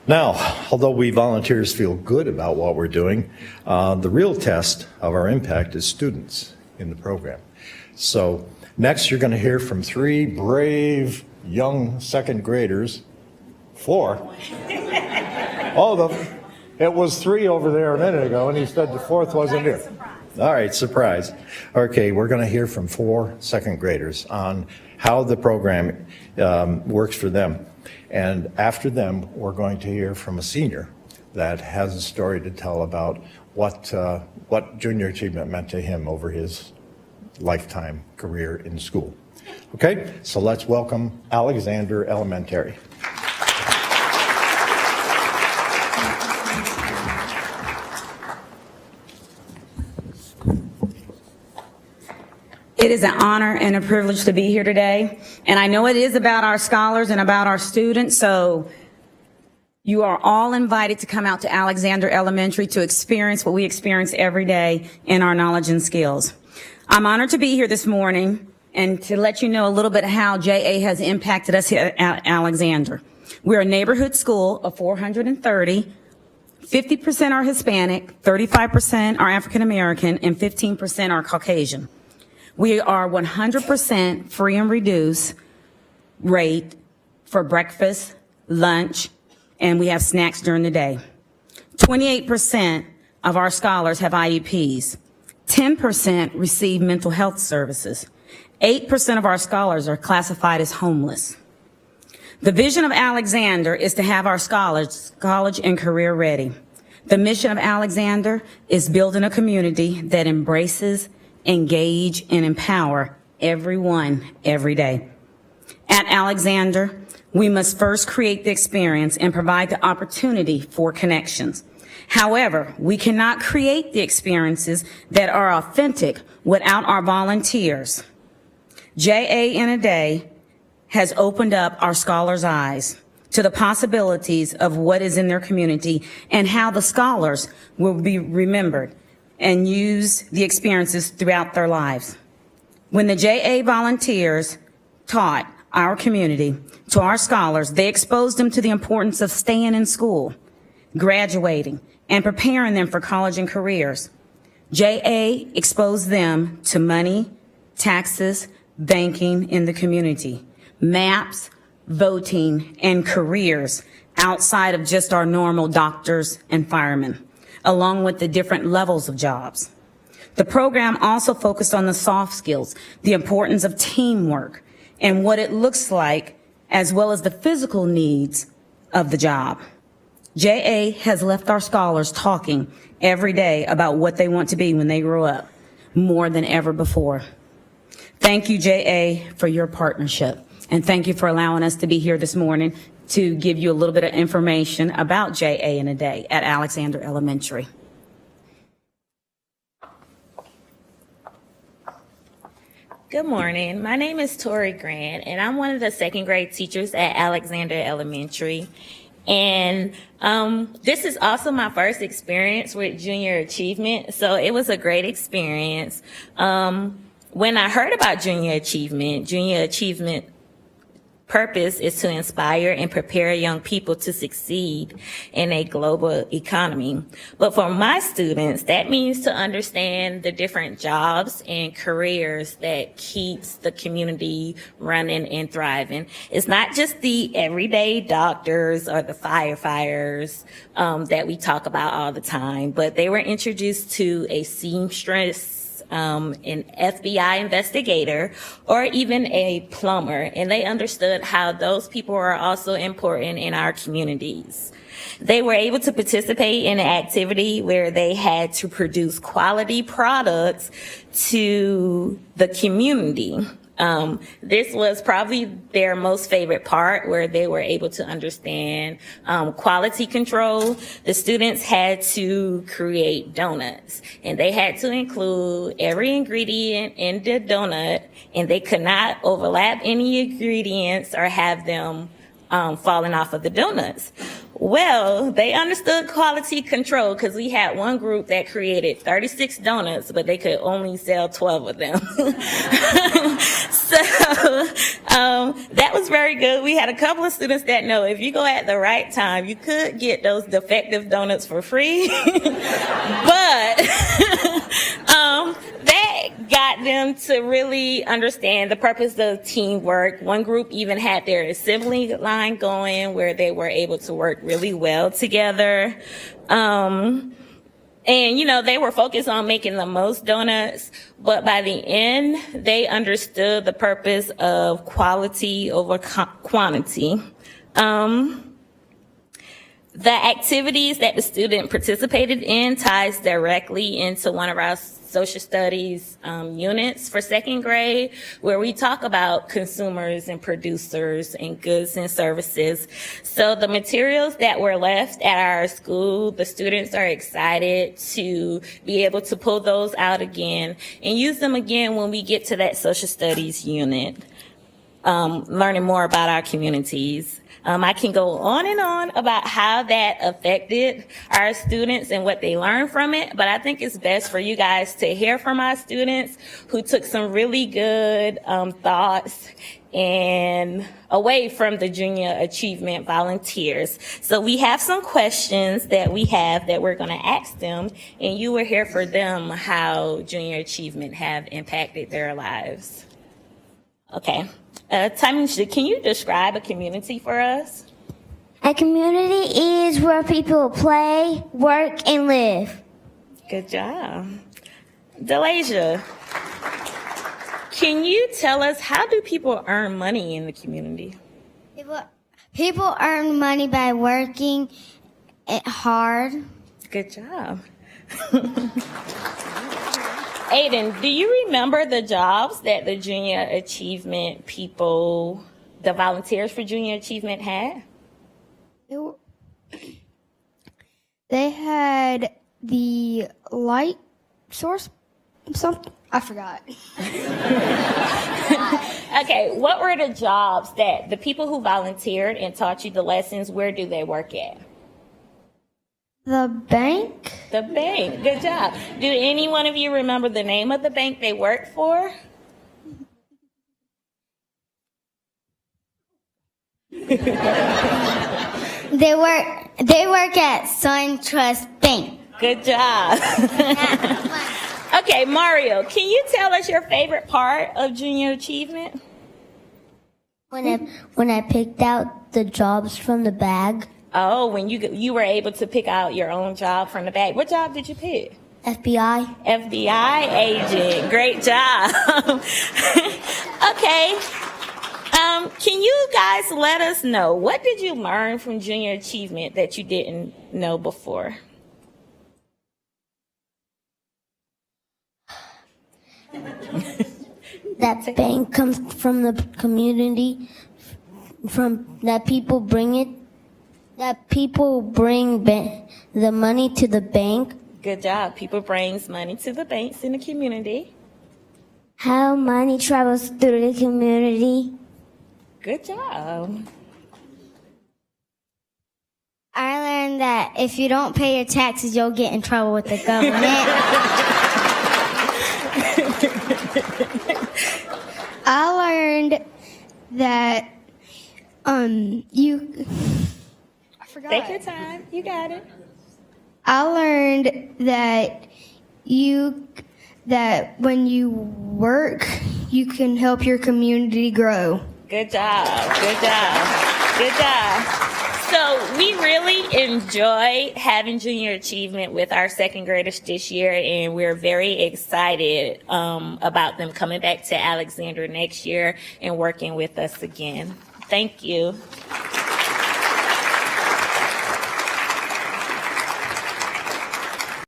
Now, although we volunteers feel good about what we're doing, the real test of our impact is students in the program. So next you're going to hear from 3 brave young second graders. 4? It was 3 over there a minute ago, and he said the 4th wasn't here. All right, surprise. Okay, we're going to hear from 4 second graders on how the program works for them. And after them, we're going to hear from a senior that has a story to tell about what junior achievement meant to him over his lifetime career in school. Okay, so let's welcome Alexander Elementary. It is an honor and a privilege to be here today. And I know it is about our scholars and about our students, so you are all invited to come out to Alexander Elementary to experience what we experience every day in our knowledge and skills. I'm honored to be here this morning and to let you know a little bit how JA has impacted us here at Alexander. We're a neighborhood school of 430. 50% are Hispanic, 35% are African American, and 15% are Caucasian. We are 100% free and reduced rate for breakfast, lunch, and we have snacks during the day. 28% of our scholars have IEPs. 10% receive mental health services. 8% of our scholars are classified as homeless. The vision of Alexander is to have our scholars college and career ready. The mission of Alexander is building a community that embraces, engage, and empower everyone every day. At Alexander, we must first create the experience and provide the opportunity for connections. However, we cannot create the experiences that are authentic without our volunteers. JA in a Day has opened up our scholars' eyes to the possibilities of what is in their community and how the scholars will be remembered and use the experiences throughout their lives. When the JA volunteers taught our community to our scholars, they exposed them to the importance of staying in school, graduating, and preparing them for college and careers. JA exposed them to money, taxes, banking in the community, maps, voting, and careers outside of just our normal doctors and firemen, along with the different levels of jobs. The program also focused on the soft skills, the importance of teamwork, and what it looks like, as well as the physical needs of the job. JA has left our scholars talking every day about what they want to be when they grow up, more than ever before. Thank you, JA, for your partnership, and thank you for allowing us to be here this morning to give you a little bit of information about JA in a Day at Alexander Elementary. Good morning. My name is Tori Grant, and I'm one of the second grade teachers at Alexander Elementary. And this is also my first experience with junior achievement, so it was a great experience. When I heard about junior achievement purpose is to inspire and prepare young people to succeed in a global economy. But for my students, that means to understand the different jobs and careers that keeps the community running and thriving. It's not just the everyday doctors or the firefighters that we talk about all the time, but they were introduced to a seamstress, an FBI investigator, or even a plumber, and they understood how those people are also important in our communities. They were able to participate in an activity where they had to produce quality products to the community. This was probably their most favorite part, where they were able to understand quality control. The students had to create donuts, and they had to include every ingredient in the donut, and they could not overlap any ingredients or have them falling off of the donuts. Well, they understood quality control because we had one group that created 36 donuts, but they could only sell 12 of them. So that was very good. We had a couple of students that know if you go at the right time, you could get those defective donuts for free. But that got them to really understand the purpose of teamwork. One group even had their assembly line going where they were able to work really well together. And, you know, they were focused on making the most donuts, but by the end, they understood the purpose of quality over quantity. The activities that the student participated in ties directly into one of our social studies units for second grade, where we talk about consumers and producers and goods and services. So the materials that were left at our school, the students are excited to be able to pull those out again and use them again when we get to that social studies unit, learning more about our communities. I can go on and on about how that affected our students and what they learned from it, but I think it's best for you guys to hear from our students who took some really good thoughts and away from the junior achievement volunteers. So we have some questions that we're going to ask them, and you will hear for them how junior achievement have impacted their lives. Okay. Tamisha, can you describe a community for us? A community is where people play, work, and live. Good job. Delasia, can you tell us how do people earn money in the community? People earn money by working hard. Good job. Aiden, do you remember the jobs that the junior achievement people, the volunteers for junior achievement had? They had the light source, something, I forgot. Okay, what were the jobs that the people who volunteered and taught you the lessons, where do they work at? The bank? The bank, good job. Do any one of you remember the name of the bank they worked for? They work at SunTrust Bank. Good job. Okay, Mario, can you tell us your favorite part of junior achievement? When I picked out the jobs from the bag. Oh, when you were able to pick out your own job from the bag. What job did you pick? FBI. FBI agent. Great job. Okay. Can you guys let us know, what did you learn from junior achievement that you didn't know before? That bank comes from the community, from that people bring it. That people bring the money to the bank. Good job. People brings money to the banks in the community. How money travels through the community. Good job. I learned that if you don't pay your taxes, you'll get in trouble with the government. I learned that I forgot. Take your time. You got it. I learned that when you work, you can help your community grow. Good job. Good job. Good job. So we really enjoy having junior achievement with our second graders this year, and we're very excited about them coming back to Alexander next year and working with us again. Thank you.